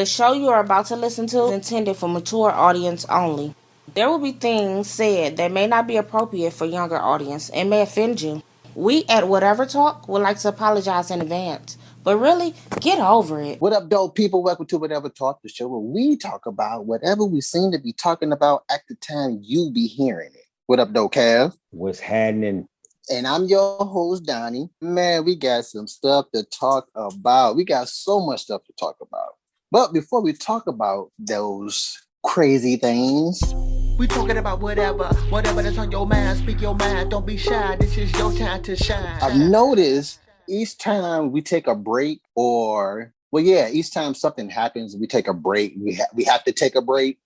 The show you are about to listen to is intended for mature audience only. There will be things said that may not be appropriate for younger audience and may offend you. We at Whatever Talk would like to apologize in advance, but really, get over it. What up, dope people? Welcome to Whatever Talk, the show where we talk about whatever we seem to be talking about at the time you be hearing it. What up, dope Kev? What's happening? And I'm your host, Donnie. Man, we got some stuff to talk about. We got so much stuff to talk about. But before we talk about those crazy things, we talking about whatever that's on your mind. Speak your mind. Don't be shy. This is your time to shine. I've noticed each time we take a break each time something happens, we take a break. We have to take a break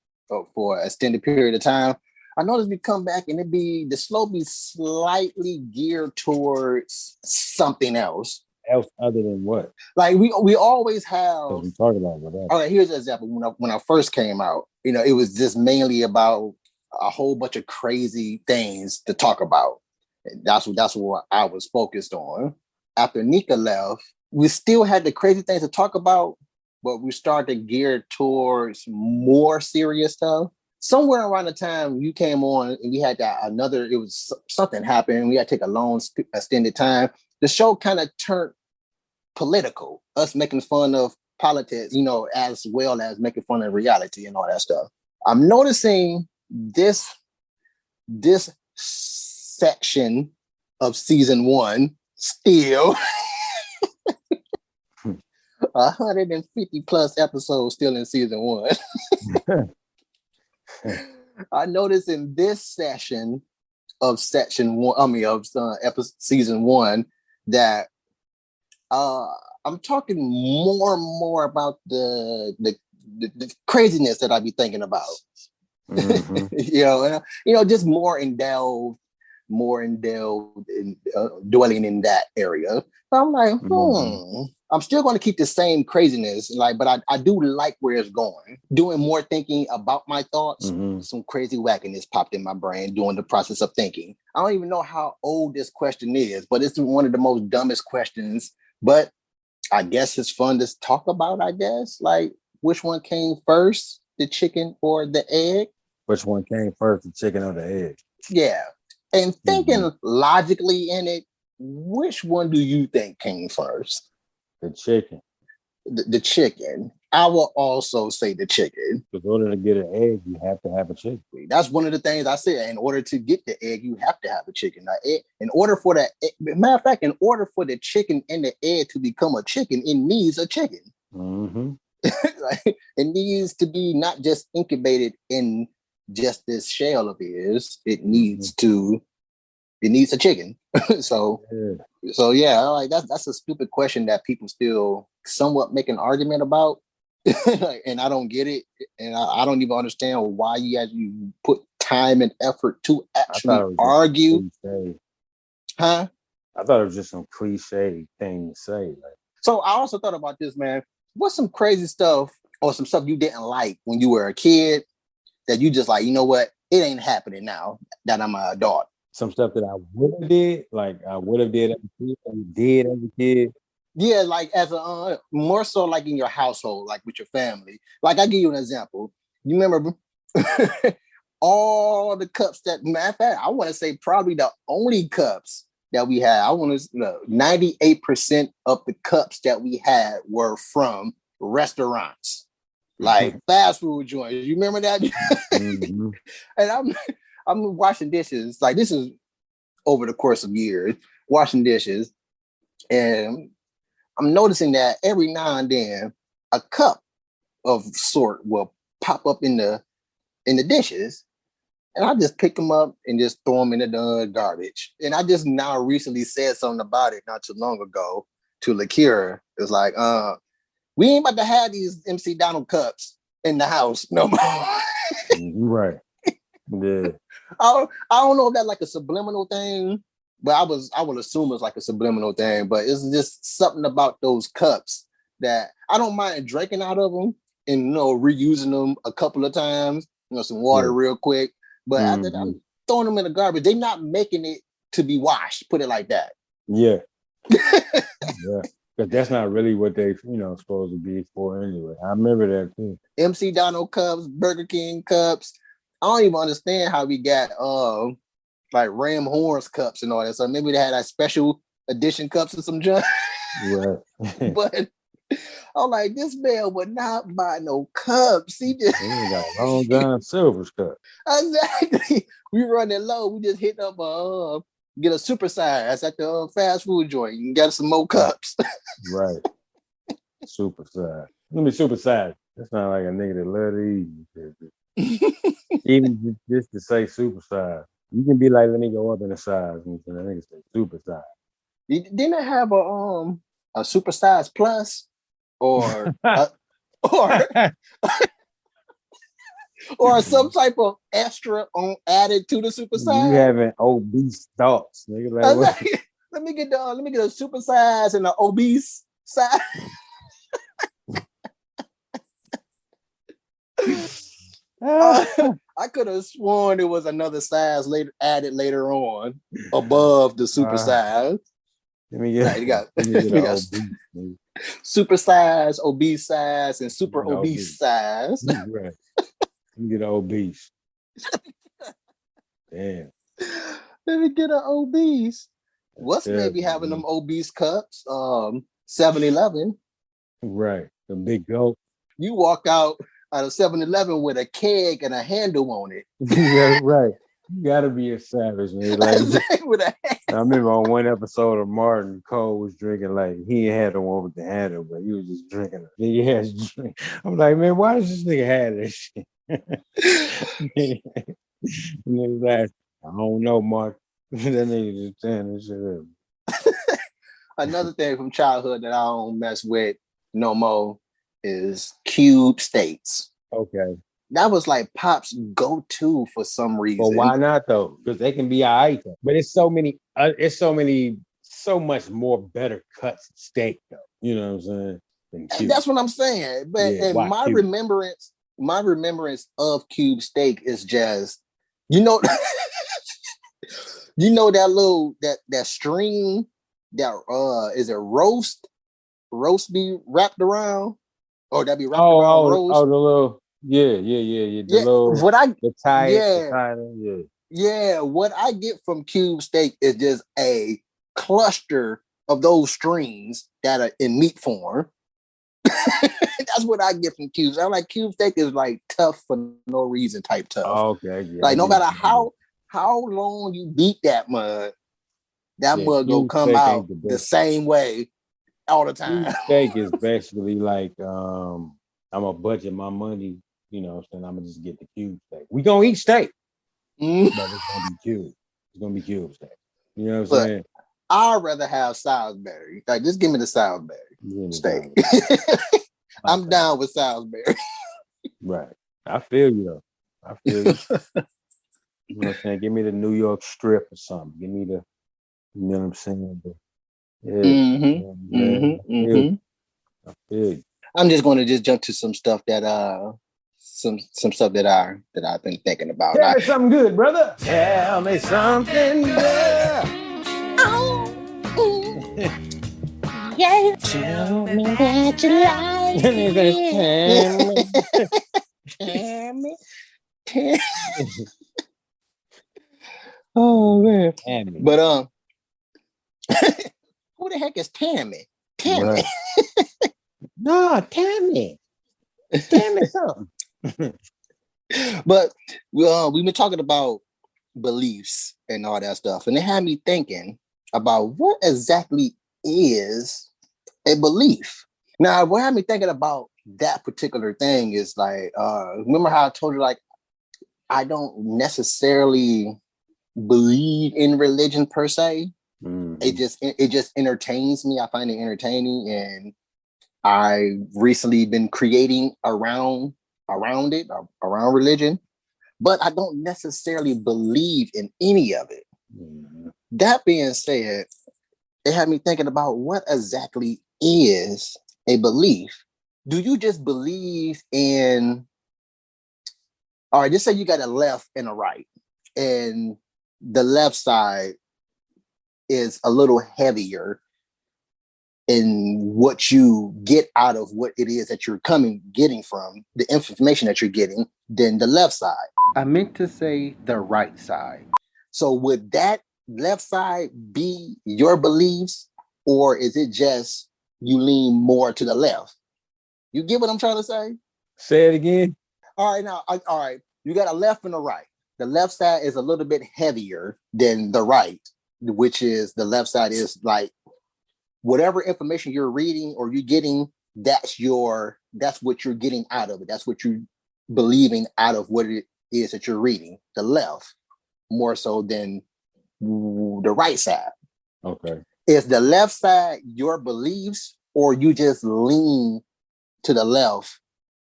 for an extended period of time. I notice we come back and the slope be slightly geared towards something else. Else other than what? Like we always have. We talk about whatever. All right, here's an example. When I first came out, it was just mainly about a whole bunch of crazy things to talk about. That's what I was focused on. After Nika left, we still had the crazy things to talk about, but we started to gear towards more serious stuff. Somewhere around the time you came on and we had something happened. We had to take a long extended time. The show kind of turned political, us making fun of politics, as well as making fun of reality and all that stuff. I'm noticing this section of season 1 still 150 plus episodes still in season 1. I noticed in this session of section 1, season 1, that I'm talking more and more about the craziness that I be thinking about. Mm-hmm. Just more indulged in dwelling in that area. So I'm like, I'm still going to keep the same craziness, but I do like where it's going. Doing more thinking about my thoughts, some crazy wackiness popped in my brain during the process of thinking. I don't even know how old this question is, but it's one of the most dumbest questions. But I guess it's fun to talk about, I guess. Like, which one came first, the chicken or the egg? Which one came first, the chicken or the egg? Yeah. And thinking logically in it, which one do you think came first? The chicken. The chicken. I will also say the chicken. In order to get an egg, you have to have a chicken. That's one of the things I said. In order to get the egg, you have to have a chicken. In order for the chicken and the egg to become a chicken, it needs a chicken. Mm-hmm. It needs to be not just incubated in just this shell of his. It needs a chicken. So like that's a stupid question that people still somewhat make an argument about. And I don't get it. And I don't even understand why you put time and effort to actually argue. Huh? I thought it was just some cliche thing to say. So I also thought about this, man. What's some crazy stuff or some stuff you didn't like when you were a kid that you just like, you know what? It ain't happening now that I'm an adult. Some stuff that I would have did, like I would have did as a kid, and did as a kid. Yeah, like as a more so like in your household, like with your family. Like I give you an example. You remember all the cups that, matter of fact, I want to say probably the only cups that we had. I want to 98% of the cups that we had were from restaurants, like fast food joints. You remember that? Mm-hmm. And I'm washing dishes. Like this is over the course of years, washing dishes, and I'm noticing that every now and then a cup of sort will pop up in the dishes, and I just pick them up and just throw them in the garbage. And I just now recently said something about it not too long ago to Lakira. It's like, we ain't about to have these MC Donald cups in the house no more. Right. Yeah. I don't know if that's like a subliminal thing, but I would assume it's like a subliminal thing. But it's just something about those cups that I don't mind drinking out of them and reusing them a couple of times. Some water real quick. But after that, I'm throwing them in the garbage. They're not making it to be washed. Put it like that. Yeah. Yeah. Because that's not really what they, supposed to be for anyway. I remember that too. MC Donald cups, Burger King cups. I don't even understand how we got like Ram Horns cups and all that. So maybe they had like special edition cups or some junk. Right. But I'm like, this man would not buy no cups. He just got Long John Silver's cup. exactly. We running low. We just hit up get a super size at the fast food joint. You got some more cups. Right. Super size. Let me super size. That's not like a nigga that love to eat. Even just to say super size. You can be like, let me go up in the size. And I think it's super size. Didn't it have a super size plus or or some type of extra on added to the super size? You having obese thoughts, nigga. Like, what? Let me get a super size and an obese size. I could have sworn it was another size added later on above the super size. Let me get, we got super size, obese size, and super obese size. Right. Let me get an obese. Damn. Let me get an obese. What's maybe having them obese cups? 7-Eleven. Right. The big goat. You walk out of 7-Eleven with a keg and a handle on it. Yeah, right. You gotta be a savage, man. Like, I remember on one episode of Martin, Cole was drinking, like, he ain't had the one with the handle, but he was just drinking a big ass drink. I'm like, man, why does this nigga have this shit? And he was like, I don't know, Mark. That nigga just saying this shit. Another thing from childhood that I don't mess with no more is cube steaks. Okay. That was like Pop's go-to for some reason. Well, why not though? Because they can be all right. But it's so much more better cuts steak though. You know what I'm saying? That's what I'm saying. But my remembrance of cube steak is just, you know that little that string that is it roast be wrapped around, or that be wrapped around roast. Oh, the little What I get from cube steak is just a cluster of those strings that are in meat form. That's what I get from cubes. I'm like, cube steak is like tough for no reason type tough. Okay. Yeah, like no matter how long you beat that mud mud gonna come out the same way all the time. Cube steak is basically like I'm gonna budget my money. You know what I'm saying? I'm gonna just get the cube steak. We gonna eat steak, but it's gonna be cube. It's gonna be cube steak. You know what I'm saying? I'd rather have Salisbury. Like, just give me the Salisbury steak. I'm down with Salisbury. Right. I feel you though. I feel you. You know what I'm saying? Give me the New York strip or something. Give me the, you know what I'm saying? I feel you. I'm just going to just jump to some stuff that some stuff that I've been thinking about. Tell me something good, brother. Tell me something good. Yeah. Tell me that you like it. Oh man. Tammy. But who the heck is Tammy? Tammy. Right. No, Tammy. Tammy something. But we've been talking about beliefs and all that stuff, and it had me thinking about what exactly is a belief. Now, what had me thinking about that particular thing is like, remember how I told you, like, I don't necessarily believe in religion per se. Mm-hmm. It just entertains me. I find it entertaining, and I've recently been creating around religion, but I don't necessarily believe in any of it. Mm-hmm. That being said, it had me thinking about what exactly is a belief. Do you just believe in, all right, just say you got a left and a right, and the left side is a little heavier in what you get out of what it is that you're getting from the information that you're getting than the left side. I meant to say the right side. So would that left side be your beliefs, or is it just you lean more to the left? You get what I'm trying to say? Say it again. All right. You got a left and a right. The left side is a little bit heavier than the right, which is the left side is like whatever information you're reading or you're getting, that's what you're getting out of it. That's what you're believing out of what it is that you're reading. The left more so than the right side. Okay. Is the left side your beliefs, or you just lean to the left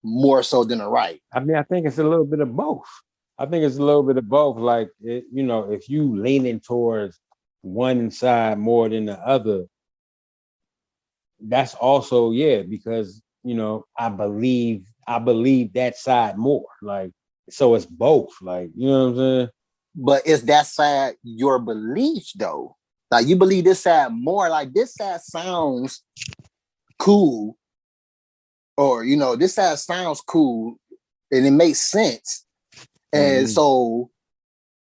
more so than the right? I mean, I think it's a little bit of both. Like, if you leaning towards one side more than the other, that's also, because, I believe that side more. Like, so it's both. Like, you know what I'm saying? But is that side your beliefs though? Like, you believe this side more? Like, this side sounds cool, or this side sounds cool and it makes sense. And so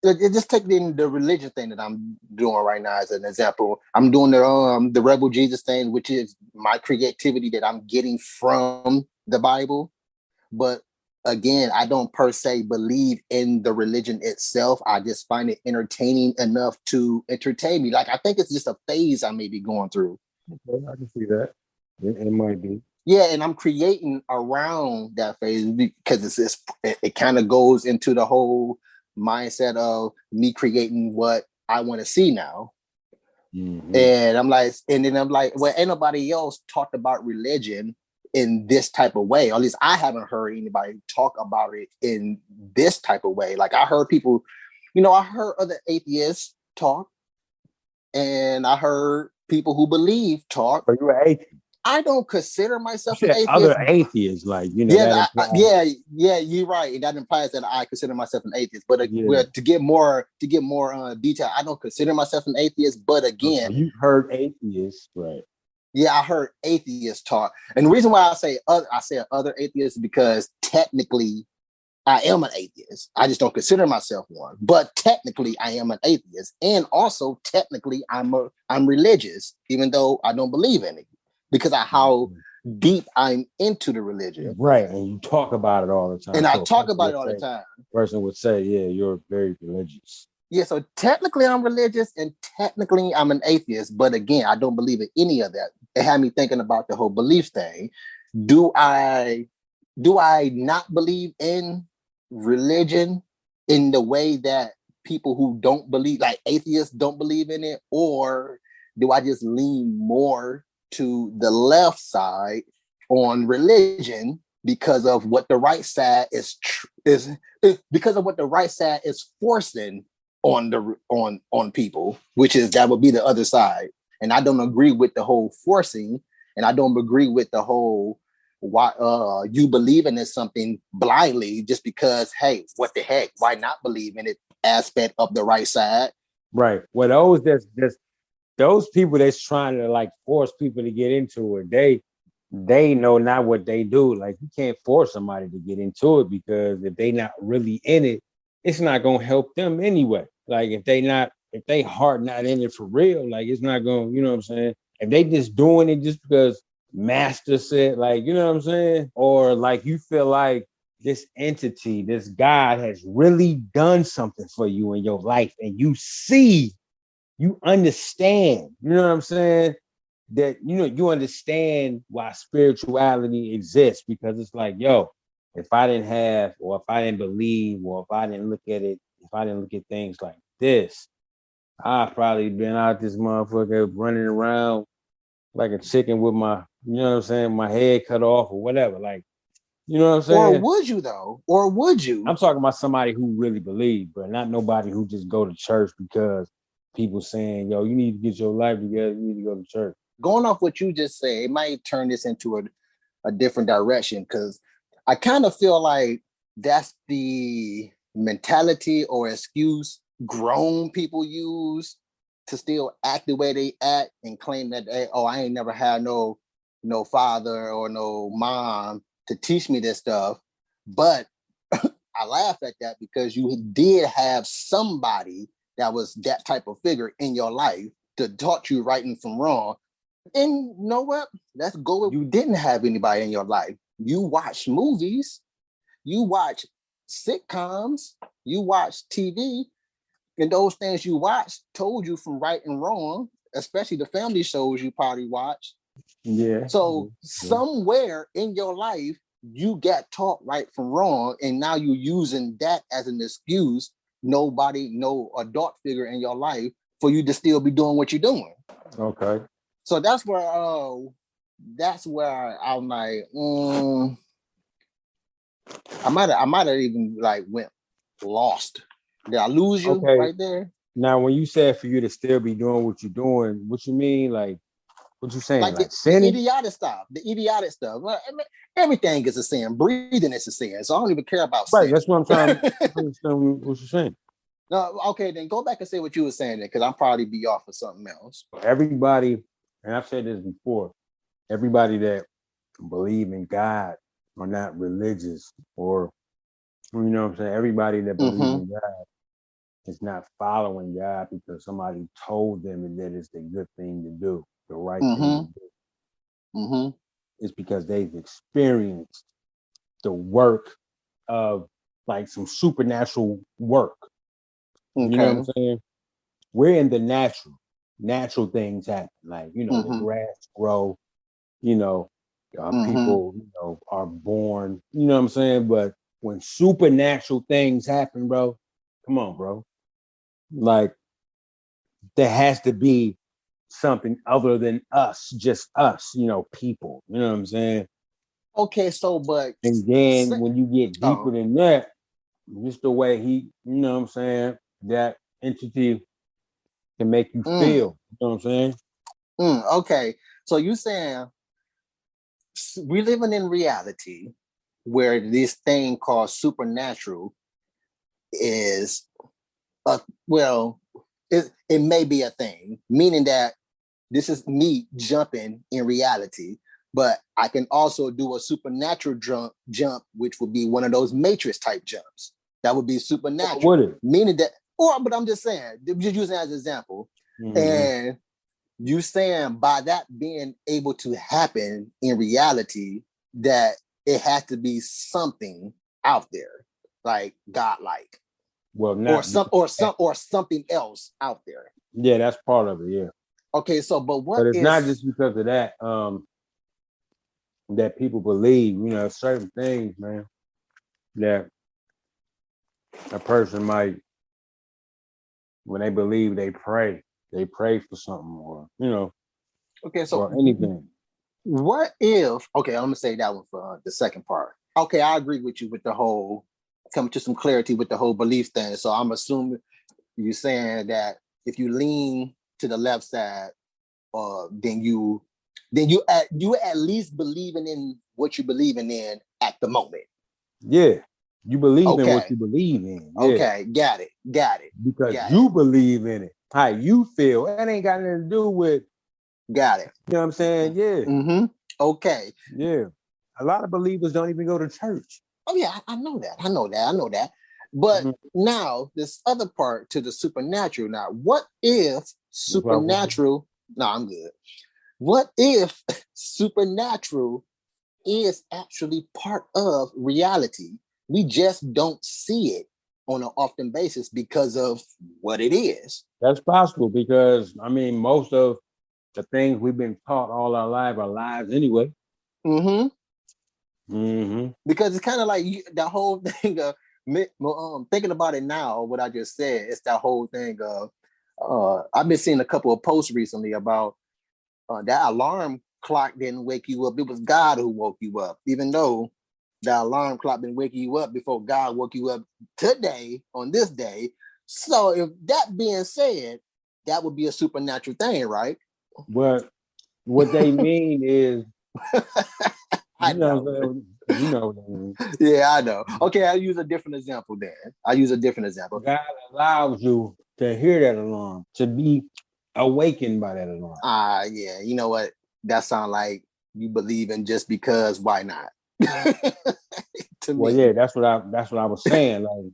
just take the religion thing that I'm doing right now as an example. I'm doing the Rebel Jesus thing, which is my creativity that I'm getting from the Bible. But again, I don't per se believe in the religion itself. I just find it entertaining enough to entertain me. Like, I think it's just a phase I may be going through. Okay, I can see that. It might be. Yeah, and I'm creating around that phase because it kind of goes into the whole mindset of me creating what I want to see now. Mm-hmm. And I'm like, well, ain't nobody else talked about religion in this type of way. Or at least I haven't heard anybody talk about it in this type of way. Like, I heard people, I heard other atheists talk, and I heard people who believe talk. But you're an atheist. I don't consider myself an atheist. Other atheists, like, Yeah, you're right. And that implies that I consider myself an atheist. But to get more detail, I don't consider myself an atheist. But again, you heard atheists, right? Yeah, I heard atheists talk, and the reason why I say other atheists is because technically I am an atheist. I just don't consider myself one, but technically I am an atheist, and also technically I'm religious, even though I don't believe in it, because of how deep I'm into the religion. Right, and you talk about it all the time. And I talk about it all the time. Person would say, yeah, you're very religious. Yeah, so technically I'm religious and technically I'm an atheist, but again, I don't believe in any of that. It had me thinking about the whole belief thing. Do I not believe in religion in the way that people who don't believe, like atheists, don't believe in it? Or do I just lean more to the left side on religion because of what the right side is because of what the right side is forcing on people, which is that would be the other side. And I don't agree with the whole forcing, and I don't agree with the whole why you believing in something blindly just because, hey, what the heck, why not believe in it aspect of the right side. Right. Well, those people that's trying to like force people to get into it, they know not what they do. Like, you can't force somebody to get into it, because if they not really in it, it's not gonna help them anyway. Like, if they heart not in it for real, like, it's not gonna, you know what I'm saying? If they just doing it just because master said, like, you know what I'm saying? Or like, you feel like this entity, this God has really done something for you in your life, and you understand, you know what I'm saying? That, you understand why spirituality exists, because it's like, yo, if I didn't have, or if I didn't believe, or if I didn't look at it, if I didn't look at things like this, I've probably been out this motherfucker running around like a chicken with my, you know what I'm saying, my head cut off or whatever. Like, you know what I'm saying? Or would you though? Or would you? I'm talking about somebody who really believes, but not nobody who just go to church because people saying, yo, you need to get your life together, you need to go to church. Going off what you just said, it might turn this into a different direction, because I kind of feel like that's the mentality or excuse grown people use to still act the way they act and claim that I ain't never had no father or no mom to teach me this stuff. But I laugh at that because you did have somebody that was that type of figure in your life to taught you right and from wrong. And you know what? Let's go with you didn't have anybody in your life. You watch movies, you watch sitcoms, you watch TV, and those things you watch told you from right and wrong, especially the family shows you probably watch. Yeah. So somewhere in your life, you got taught right from wrong, and now you're using that as an excuse. Nobody, no adult figure in your life for you to still be doing what you're doing. Okay. So that's where I'm like, I might have even like went lost. Did I lose you right there? Now, when you said for you to still be doing what you're doing, what you mean? Like, what you saying? Like the idiotic stuff. The idiotic stuff. Well, I mean, everything is a sin. Breathing is a sin. So I don't even care about sin. Right. That's what I'm trying to understand what you're saying. No, okay, then go back and say what you were saying, because I'm probably be off for something else. Everybody, and I've said this before, everybody that believe in God are not religious, or you know what I'm saying. Everybody that believes in God is not following God because somebody told them that it's the good thing to do, the right thing to do. It's because they've experienced the work of like some supernatural work. You know what I'm saying? We're in the natural things happen. Like, you know, the grass grow, you know, people, you know, are born, you know what I'm saying? But when supernatural things happen, bro, come on, bro. Like, there has to be something other than us, just us, you know, people. You know what I'm saying? Okay, so but and then when you get deeper than that, just the way he, you know what I'm saying, that entity can make you feel. You know what I'm saying? Okay. So you saying we're living in reality where this thing called supernatural is it may be a thing, meaning that this is me jumping in reality, but I can also do a supernatural jump, which would be one of those Matrix type jumps. That would be supernatural. Would it? Meaning that, but I'm just saying, just using it as an example. And you saying by that being able to happen in reality, that it has to be something out there, like godlike. Well, not or something else out there. Yeah, that's part of it. Yeah. Okay, so but it's not just because of that that people believe, you know, certain things, man, that a person might, when they believe, they pray for something, or you know, okay, so or anything. What if? Okay, I'm gonna say that one for the second part. Okay, I agree with you with the whole coming to some clarity with the whole belief thing. So I'm assuming you're saying that if you lean to the left side, then you at least believing in what you're believing in at the moment. Yeah, you believe in what you believe in. Yeah. Okay, got it. Because you believe in it. How you feel. That ain't got nothing to do with. Got it. You know what I'm saying? Yeah. Okay. Yeah. A lot of believers don't even go to church. Oh yeah, I know that. But now this other part to the supernatural. Now, what if supernatural? No, I'm good. What if supernatural is actually part of reality? We just don't see it on an often basis because of what it is. That's possible because, I mean, most of the things we've been taught all our lives anyway. Because it's kind of like the whole thing of thinking about it now, what I just said, it's that whole thing of I've been seeing a couple of posts recently about that alarm clock didn't wake you up. It was God who woke you up, even though the alarm clock been waking you up before God woke you up today on this day. So if that being said, that would be a supernatural thing, right? But what they mean is, I know. You know what I mean. Yeah, I know. Okay, I'll use a different example then. God allows you to hear that alarm, to be awakened by that alarm. Yeah. You know what? That sounds like you believe in just because. Why not? To Well, me, yeah, that's what I was saying. Like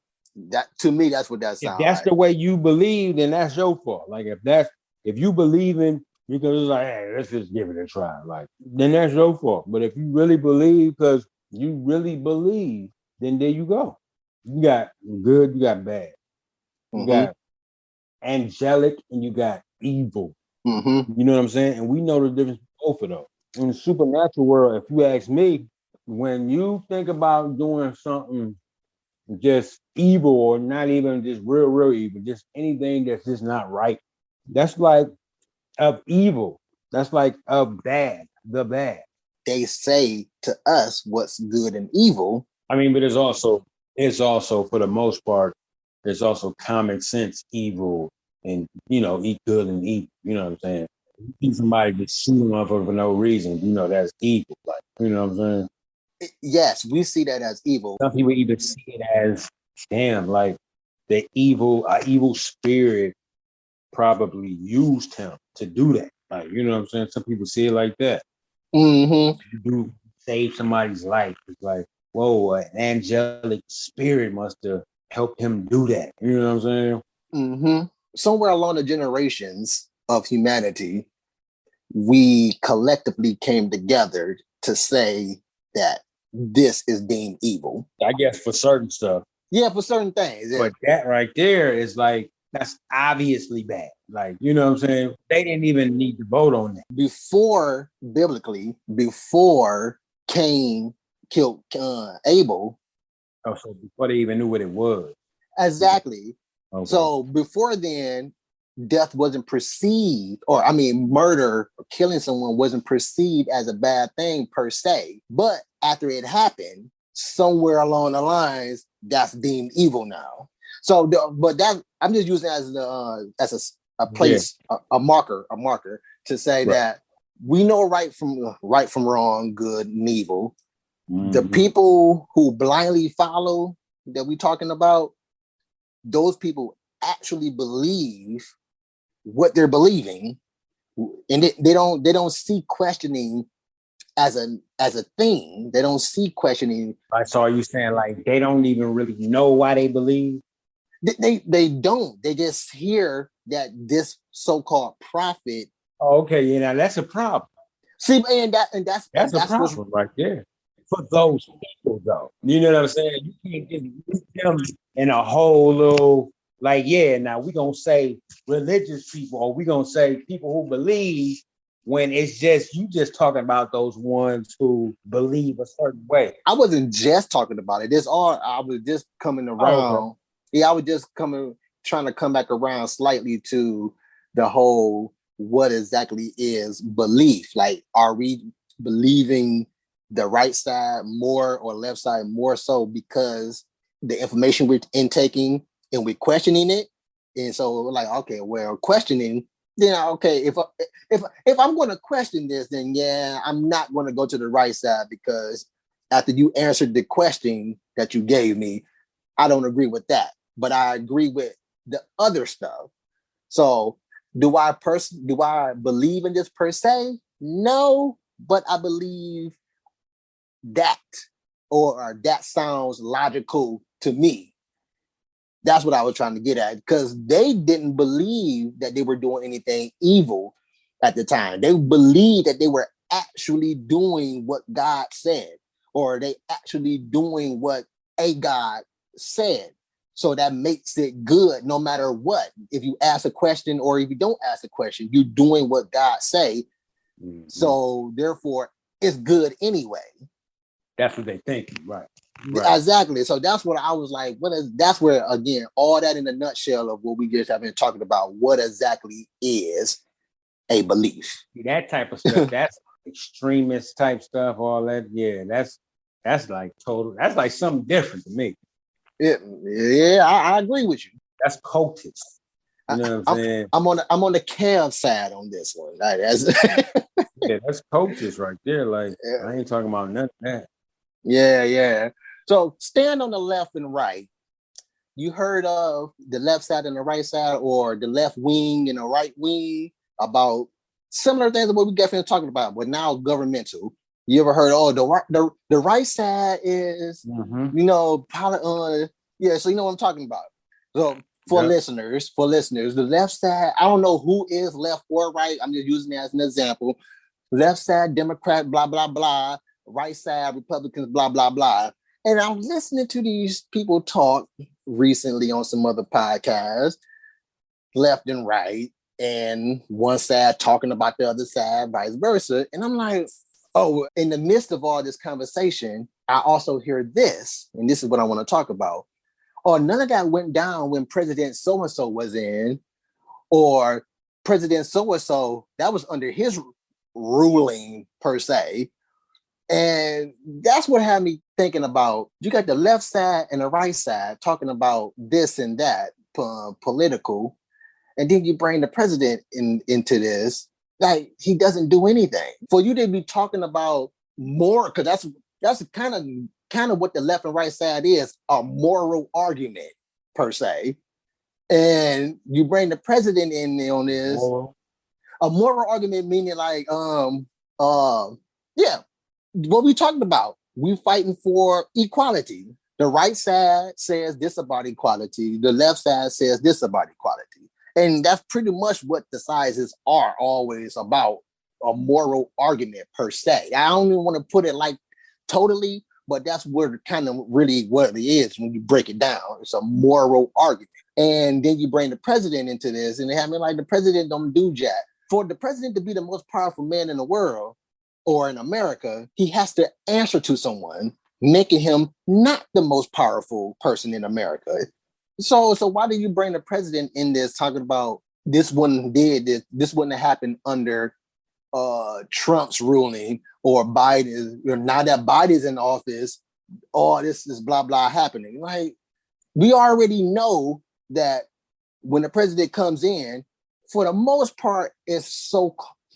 that to me, that's what that if sounds that's like. the way you believe, then that's your fault. Like if you believe in because it's like, hey, let's just give it a try. Like then that's your fault. But if you really believe, because you really believe, then there you go. You got good, you got bad. You got angelic and you got evil. Mm-hmm. You know what I'm saying? And we know the difference between both of those. In the supernatural world, if you ask me, when you think about doing something just evil or not even just real evil, just anything that's just not right, that's like of evil. That's like of bad, the bad. They say to us what's good and evil. I mean, but it's also for the most part, there's also common sense evil and eat good and evil. You know what I'm saying? You see somebody just shoot them up for no reason, that's evil. Like, you know what I'm saying? Yes, we see that as evil. Some people either see it as damn, like the evil spirit probably used him to do that. Like, you know what I'm saying? Some people see it like that. Mm-hmm. You do save somebody's life. It's like, whoa, an angelic spirit must have helped him do that. You know what I'm saying? Mm-hmm. Somewhere along the generations of humanity, we collectively came together to say that this is deemed evil. I guess for certain stuff. Yeah, for certain things. Yeah. But that right there is like, that's obviously bad. Like, you know what I'm saying? They didn't even need to vote on that. Before Cain killed Abel. Oh, so before they even knew what it was. Exactly. Okay. So before then, death wasn't perceived, murder or killing someone wasn't perceived as a bad thing per se. But after it happened, somewhere along the lines, that's deemed evil now. So, but that I'm just using it as a place, a marker to say that we know right from wrong, good and evil. Mm-hmm. The people who blindly follow that we talking about, those people actually believe what they're believing, and they don't see questioning as a thing. They don't see questioning. So are you saying like they don't even really know why they believe? They don't. They just hear that this so-called prophet. Oh, okay, yeah, now that's a problem. See, that's a problem right there for those people, though. You know what I'm saying? You can't just use them in a whole little like, yeah. Now we gonna say religious people, or we gonna say people who believe, when it's just you just talking about those ones who believe a certain way. I wasn't just talking about it. I was just coming around. Oh, okay. Yeah, I was just trying to come back around slightly to the whole what exactly is belief. Like, are we believing the right side more or left side more so because the information we're intaking and we're questioning it? And so we're like, okay, well, questioning, then okay, if I'm going to question this, then yeah, I'm not going to go to the right side because after you answered the question that you gave me, I don't agree with that, but I agree with the other stuff. So do I believe in this per se? No, but I believe that, or that sounds logical to me. That's what I was trying to get at, because they didn't believe that they were doing anything evil at the time. They believed that they were actually doing what God said, or they actually doing what a God said. So that makes it good no matter what. If you ask a question or if you don't ask a question, you're doing what God say. Mm-hmm. So therefore, it's good anyway. That's what they think, right? Exactly. So that's what I was like. That's where, again, all that in a nutshell of what we just have been talking about. What exactly is a belief? That type of stuff. That's extremist type stuff. All that. Yeah, that's like total. That's like something different to me. Yeah, I agree with you. That's cultist. You know what I'm saying? I'm on the Kev side on this one. Yeah, that's cultist right there. Like, I ain't talking about nothing. Yeah. So stand on the left and right. you heard of the left side and the right side, or the left wing and the right wing, about similar things that what we definitely talking about, but now governmental. You ever heard, oh, the right side is, Mm-hmm. you know, yeah, so you know what I'm talking about. So for listeners, the left side, I don't know who is left or right. I'm just using it as an example. Left side, Democrat, blah, blah, blah. Right side, Republicans, blah, blah, blah. And I'm listening to these people talk recently on some other podcasts, left and right, and one side talking about the other side, vice versa. And I'm like, oh, in the midst of all this conversation, I also hear this, and this is what I want to talk about. Oh, none of that went down when President so-and-so was in, or President so-and-so, that was under his ruling per se. And that's what had me thinking about, you got the left side and the right side talking about this and that, political, and then you bring the president into this, like he doesn't do anything. For you to be talking about more, because that's kind of what the left and right side is, a moral argument per se. And you bring the president in on this, a moral argument meaning like, yeah, what we talking about? We fighting for equality. The right side says this about equality. The left side says this about equality. And that's pretty much what the sizes are always about, a moral argument per se. I don't even want to put it like totally, but that's where kind of really what it is when you break it down. It's a moral argument. And then you bring the president into this, and they have me like, the president don't do jack. For the president to be the most powerful man in the world, or in America, he has to answer to someone, making him not the most powerful person in America. So why do you bring the president in this, talking about this wouldn't have happened under Trump's ruling, or Biden, now that Biden's in office, all this is blah, blah happening. Like, we already know that when the president comes in, for the most part,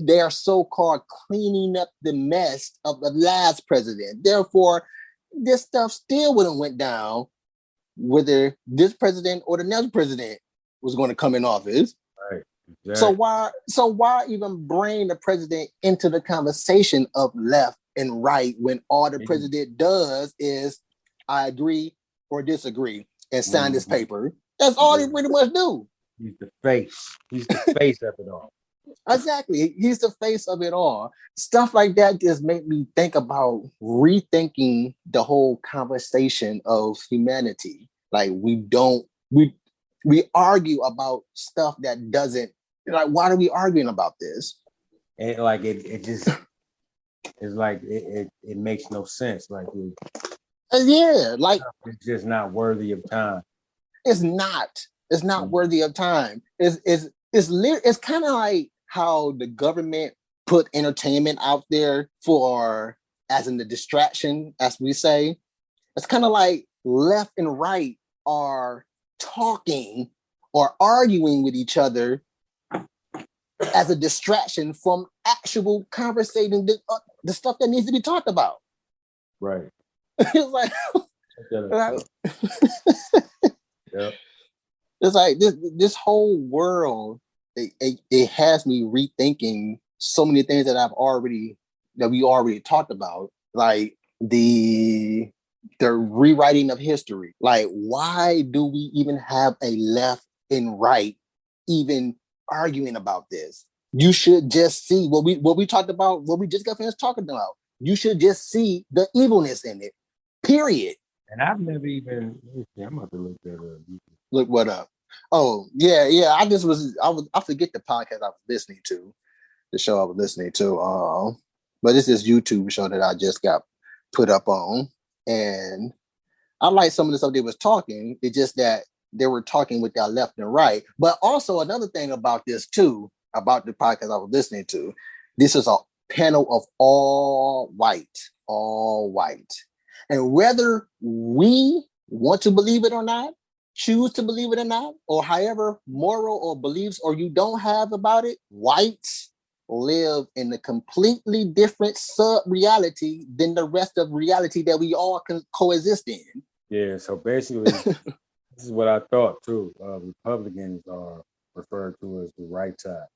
they are so-called cleaning up the mess of the last president. Therefore, this stuff still wouldn't went down whether this president or the next president was going to come in office. Right. Exactly. So why even bring the president into the conversation of left and right when all the president does is I agree or disagree and sign this paper? That's all he pretty much do. He's the face. He's the face of it all. Exactly. He's the face of it all. Stuff like that just make me think about rethinking the whole conversation of humanity. Like, we argue about stuff that doesn't, like, why are we arguing about this? And like it just it's like it makes no sense. Like yeah, like it's just not worthy of time. It's not worthy of time. It's kind of like how the government put entertainment out there for as in the distraction, as we say. It's kind of like left and right are talking or arguing with each other as a distraction from actual conversating the stuff that needs to be talked about. Right. It's like, yep. It's like this whole world, it has me rethinking so many things that we already talked about, like the rewriting of history. Like, why do we even have a left and right even arguing about this? You should just see what we talked about, what we just got finished talking about. You should just see the evilness in it, period. And I've never even, I'm about to look that up. Look what up. Oh, yeah. I forget the podcast I was listening to, the show I was listening to. But it's this YouTube show that I just got put up on. And I like some of the stuff they was talking. It's just that they were talking with their left and right. But also another thing about this too, about the podcast I was listening to, this is a panel of all white. And whether we want to believe it or not, choose to believe it or not, or however moral or beliefs or you don't have about it, whites live in a completely different sub-reality than the rest of reality that we all can coexist in. Yeah, so basically This is what I thought too. Republicans are referred to as the right side.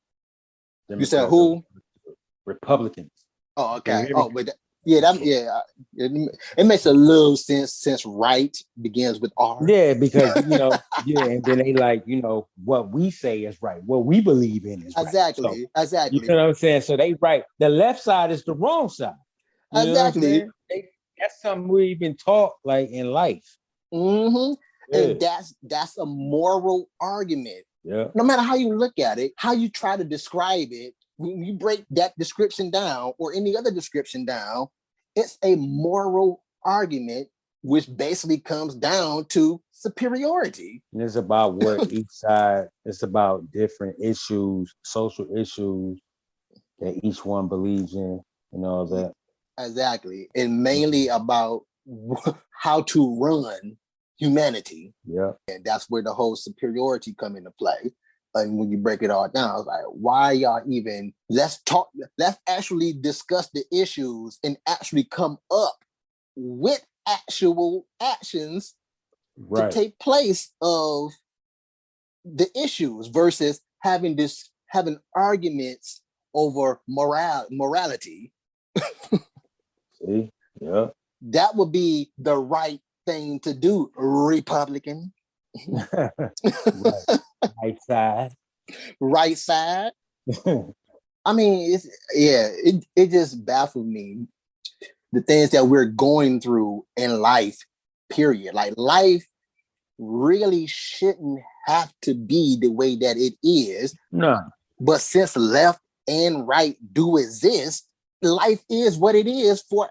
You said Democrats are who? Republicans. Oh, Can you okay. hear me? Oh, but it makes a little sense since right begins with R. Yeah, because and then they like, what we say is right, what we believe in is right. So you Exactly. know what I'm saying? So they right. The left side is the wrong side. You know what I'm Exactly. saying? That's something we've been taught like in life. Mm-hmm. Yeah. And that's a moral argument. Yeah. No matter how you look at it, how you try to describe it, when you break that description down or any other description down, it's a moral argument, which basically comes down to superiority. And it's about what each side, it's about different issues, social issues that each one believes in and all that. Exactly. And mainly about how to run humanity. Yeah. And that's where the whole superiority come into play. And when you break it all down, it's like, why y'all even, let's actually discuss the issues and actually come up with actual actions to take place of the issues versus having arguments over morality. See? Yeah. That would be the right thing to do, Republican. Right side. Right side. I mean, it just baffled me, the things that we're going through in life, period. Like, life really shouldn't have to be the way that it is. No. But since left and right do exist, life is what it is for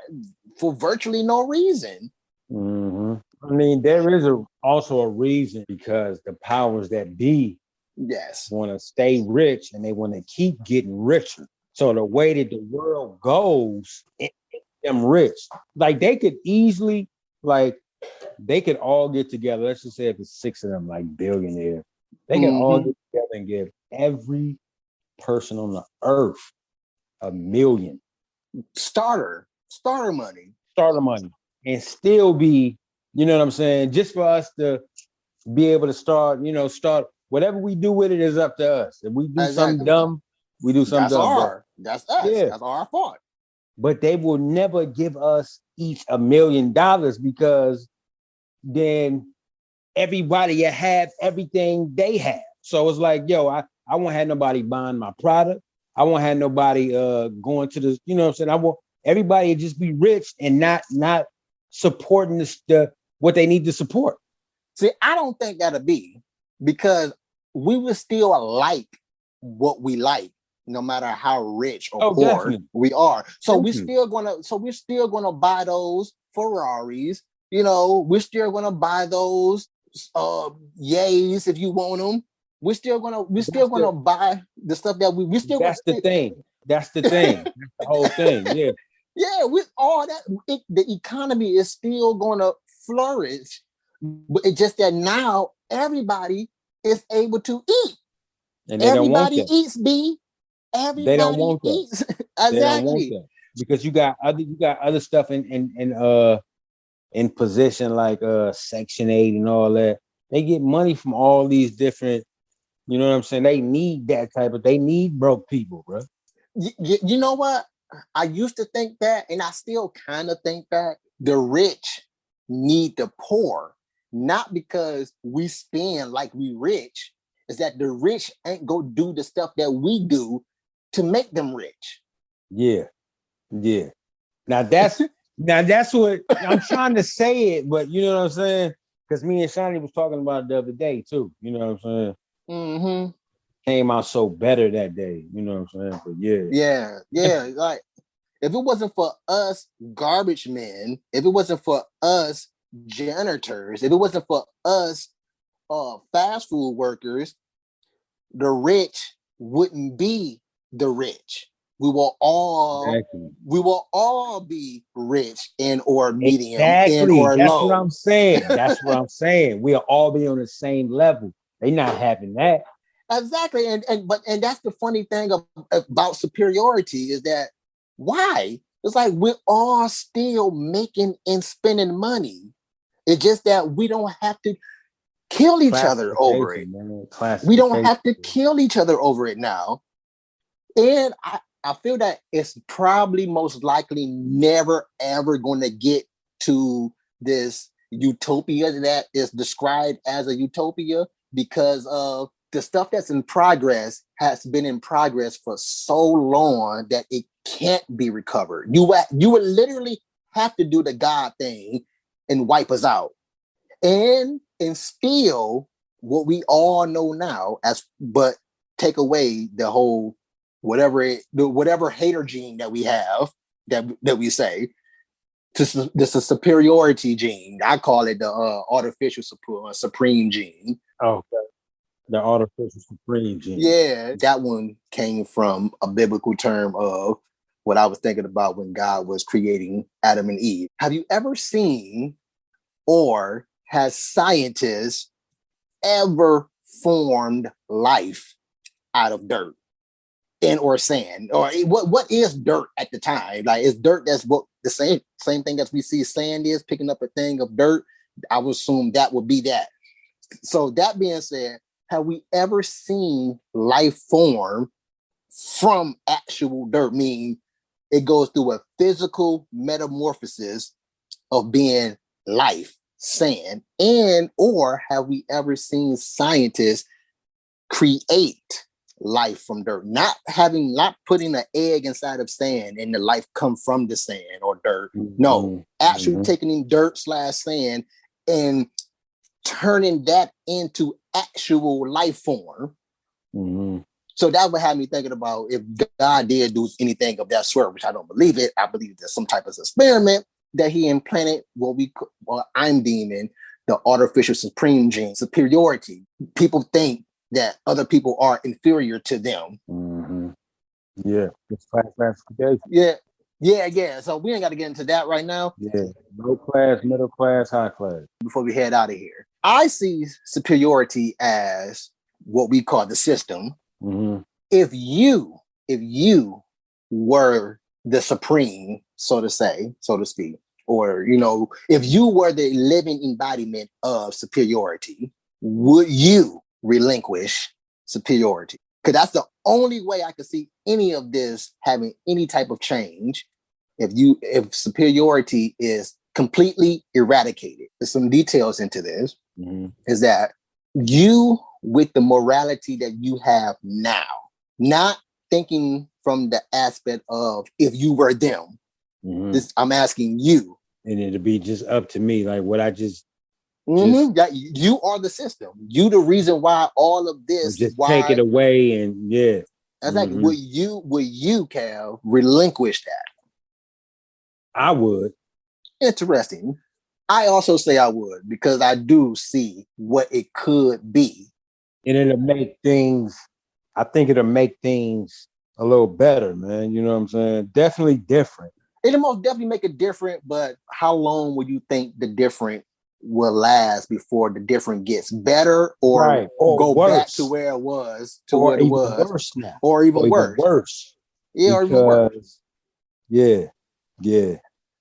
virtually no reason. Mm-hmm. I mean, there is also a reason, because the powers that be want to stay rich and they want to keep getting richer. So the way that the world goes, it makes them rich. Like, they could easily, they could all get together. Let's just say if it's 6 of them, like billionaires, they can all get together and give every person on the earth $1 million starter money, and still be, you know what I'm saying? Just for us to be able to start whatever we do with it is up to us. If we do something dumb, we do something dumb. That's us. Yeah. That's our fault. But they will never give us each $1 million, because then everybody have everything they have. So it's like, yo, I won't have nobody buying my product. I won't have nobody going to the, you know what I'm saying? I want everybody to just be rich and not supporting the what they need to support. See, I don't think that'll be, because we will still like what we like, no matter how rich or poor definitely. We are. So we're still gonna buy those Ferraris. We're still gonna buy those yays if you want them. We're still gonna buy the stuff that we still. That's the thing. That's the whole thing. Yeah. Yeah, with all that, the economy is still gonna flourish, but it's just that now everybody is able to eat. And everybody eats, B. Everybody they don't want eats. That. Exactly. They don't want that. Because you got other stuff in position like Section 8 and all that. They get money from all these different, you know what I'm saying? They need that they need broke people, bro. You know what? I used to think that, and I still kind of think that the rich need the poor, not because we spend like we rich. Is that the rich ain't go do the stuff that we do to make them rich. Yeah. Now that's what I'm trying to say it, but you know what I'm saying? Because me and Shani was talking about it the other day too. You know what I'm saying? Mm-hmm. Came out so better that day. You know what I'm saying? But yeah. Like, if it wasn't for us garbage men, if it wasn't for us janitors, if it wasn't for us fast food workers, the rich wouldn't be the rich. We will all be rich and or medium and or That's low. what I'm saying. That's what I'm saying. We'll all be on the same level. They not having that. Exactly. And that's the funny thing about superiority is that why? It's like we're all still making and spending money. It's just that we don't have to kill each other over it. Man. We don't have to kill each other over it now. And I feel that it's probably most likely never, ever going to get to this utopia that is described as a utopia, because of the stuff that's in progress has been in progress for so long that it can't be recovered. You would literally have to do the God thing and wipe us out. And instill what we all know now, but take away the whole whatever hater gene that we have, that we say, this is a superiority gene. I call it the artificial supreme gene. Oh, okay. The artificial supreme gene. Yeah, that one came from a biblical term of what I was thinking about when God was creating Adam and Eve. Have you ever seen, or has scientists ever formed life out of dirt and or sand? Or what is dirt at the time? Like, is dirt that's what the same thing as we see sand is, picking up a thing of dirt? I would assume that would be that. So that being said, have we ever seen life form from actual dirt? Meaning it goes through a physical metamorphosis of being life, sand, and or have we ever seen scientists create life from dirt? Not putting an egg inside of sand and the life come from the sand or dirt. No, actually taking dirt/sand and turning that into actual life form. So that would have me thinking about if God did do anything of that sort, which I don't believe it. I believe there's some type of experiment that he implanted what I'm deeming the artificial supreme gene, superiority. People think that other people are inferior to them. Yeah, it's classification. Yeah. So we ain't got to get into that right now. Yeah, low class, middle class, high class. Before we head out of here, I see superiority as what we call the system. If you were the supreme, so to speak, or if you were the living embodiment of superiority, would you relinquish superiority? Because that's the only way I could see any of this having any type of change. If superiority is completely eradicated. There's some details into this. Is that you, with the morality that you have now, not thinking from the aspect of if you were them. I'm asking you. And it'll be just up to me, like what I just that you are the system. You the reason why all of this. Just take it away and Exactly. Would you, Cal, relinquish that? I would. Interesting. I also say I would, because I do see what it could be. And it'll make things, I think it'll make things a little better, man. You know what I'm saying? Definitely different. It'll most definitely make it different, but how long would you think the different will last before the different gets better or go worse. Back to where it was, or even worse now. Or even worse. Yeah, because, or even worse. Yeah.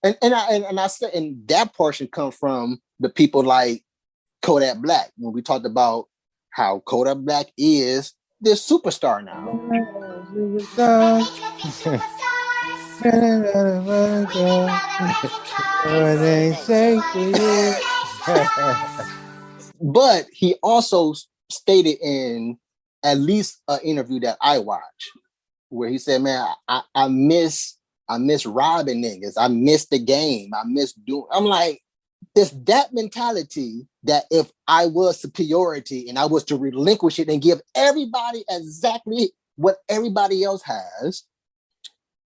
And I said, and that portion comes from the people like Kodak Black. When we talked about how Kodak Black is this superstar now. But he also stated in at least an interview that I watched, where he said, "Man, I miss robbing niggas. I miss the game. I miss doing." I'm like, there's that mentality that if I was superiority and I was to relinquish it and give everybody exactly what everybody else has,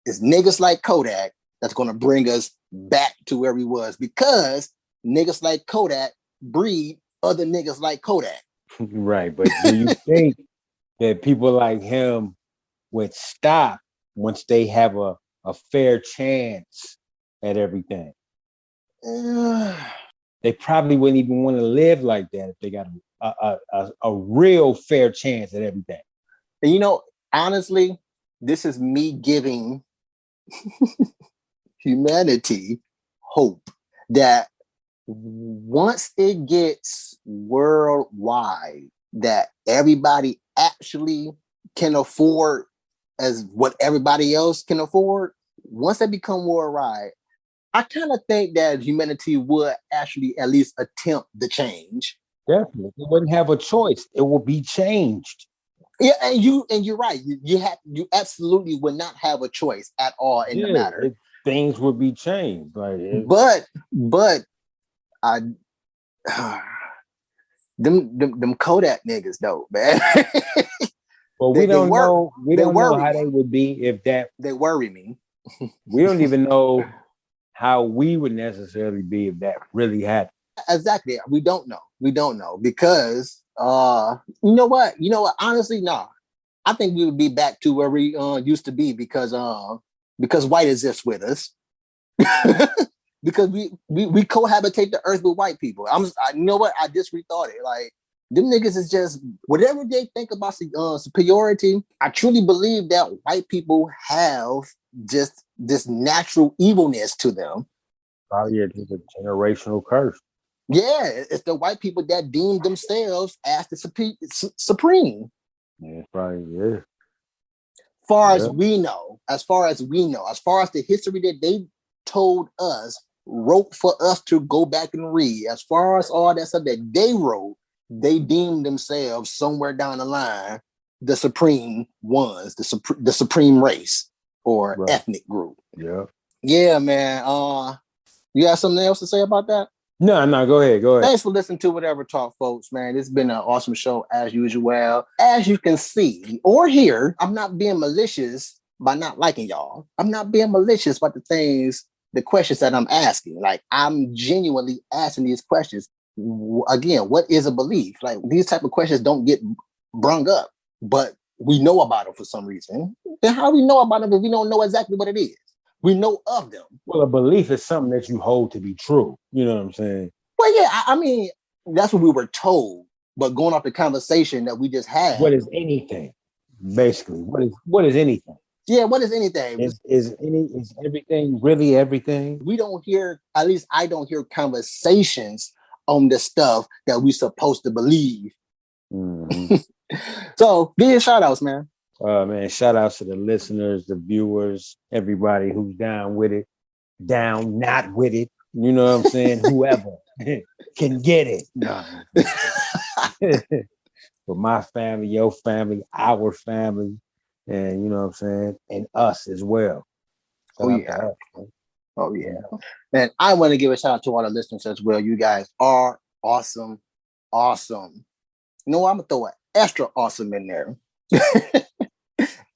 it's niggas like Kodak that's going to bring us back to where we was, because niggas like Kodak breed other niggas like Kodak. Right, but do you think that people like him would stop once they have a fair chance at everything? They probably wouldn't even want to live like that if they got a real fair chance at everything. And honestly, this is me giving humanity hope that once it gets worldwide that everybody actually can afford as what everybody else can afford, once they become worldwide, I kind of think that humanity would actually at least attempt the change. Definitely. It wouldn't have a choice. It will be changed. Yeah, and you're right. You absolutely would not have a choice at all in the matter. Things would be changed. Like, but I them Kodak niggas though, man. But we don't know. We don't know how they would be if that. They worry me. We don't even know how we would necessarily be if that really happened. Exactly. We don't know because you know what? Honestly, no. I think we would be back to where we used to be because white exists with us. Because we cohabitate the earth with white people. You know what? I just rethought it. Like, them niggas is just whatever they think about superiority. I truly believe that white people have just this natural evilness to them. Oh yeah, it's a generational curse. Yeah, it's the white people that deem themselves as the supreme. Yeah, probably, yeah. As far as we know, as far as the history that they told us, wrote for us to go back and read, as far as all that stuff that they wrote, they deemed themselves somewhere down the line the supreme ones, the supreme race or ethnic group. Yeah, man. You got something else to say about that? No, go ahead. Thanks for listening to Whatever Talk, folks, man. It's been an awesome show as usual. As you can see or hear, I'm not being malicious by not liking y'all. I'm not being malicious about the questions that I'm asking. Like, I'm genuinely asking these questions. Again, what is a belief? Like, these type of questions don't get brung up, but we know about them for some reason. Then how do we know about them if we don't know exactly what it is? We know of them. Well, a belief is something that you hold to be true. You know what I'm saying? Well, yeah, I mean, that's what we were told. But going off the conversation that we just had. What is anything? Basically, what is anything? Yeah, what is anything? Is everything really everything? We don't hear, at least I don't hear conversations on the stuff that we're supposed to believe. Mm-hmm. So give your shout outs, man. Man, shout outs to the listeners, the viewers, everybody who's down with it, down not with it. You know what I'm saying? Whoever can get it. No. For my family, your family, our family, and you know what I'm saying, and us as well. Oh yeah. And I want to give a shout out to all the listeners as well. You guys are awesome. You know what? I'm gonna throw an extra awesome in there.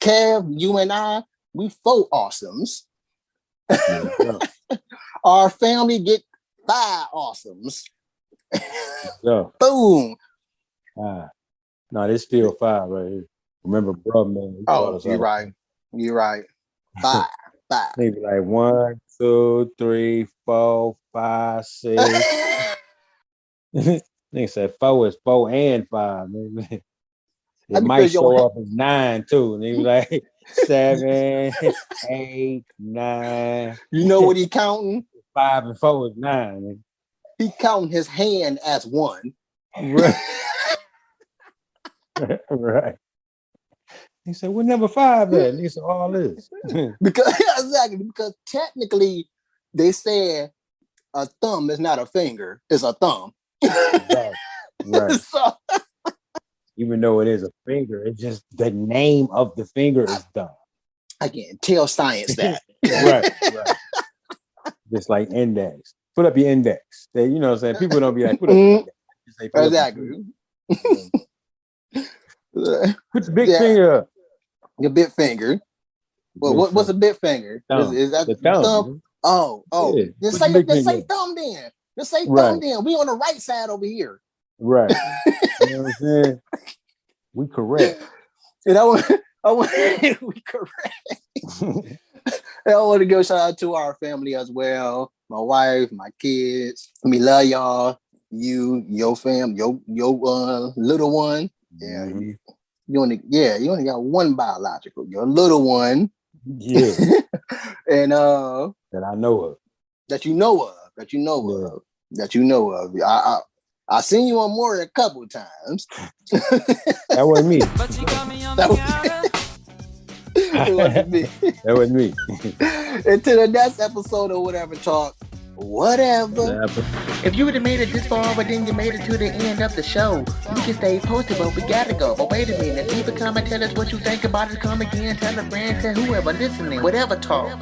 Kev, you and I, we 4 awesomes. Our family get 5 awesomes. Boom. No, there's still 5 right here. Remember, bro, man. Oh, you're right. 5. Maybe like 1, 2, 3, 4, 5, 6. They said 4 is 4 and 5. Man. It might show up as 9 too. And he was like 7, 8, 9. You know what he counting? 5 and 4 is 9. Man. He counting his hand as 1. Right. Right. He said, "We're number 5 at." And he said, "All this." because technically they said a thumb is not a finger, it's a thumb. Right. So, even though it is a finger, it's just the name of the finger is dumb. I can't tell science that. Right. Just like index. Put up your index. You know what I'm saying? People don't be like, put up your index. Say, put exactly. Put the big finger up. Your big finger. Well, what's a big finger? Is that the thumb? Oh. Yeah. Just say thumb then. Just say thumb then. We on the right side over here. Right. You know what I'm saying? We correct. And I want we correct. I want to give a shout out to our family as well. My wife, my kids. We love y'all. You, your fam, your little one. Yeah. Mm-hmm. You only got one biological. Your little one. Yeah. And that I know of. That you know of. that you know of. I seen you on more a couple of times. That wasn't me. It wasn't me. That wasn't me. Until the next episode of Whatever Talk. Whatever. If you would have made it this far, but then you made it to the end of the show, you can stay posted, but we gotta go. But wait a minute, leave a comment, tell us what you think about it. Come again, tell a friend, tell whoever listening. Whatever talk.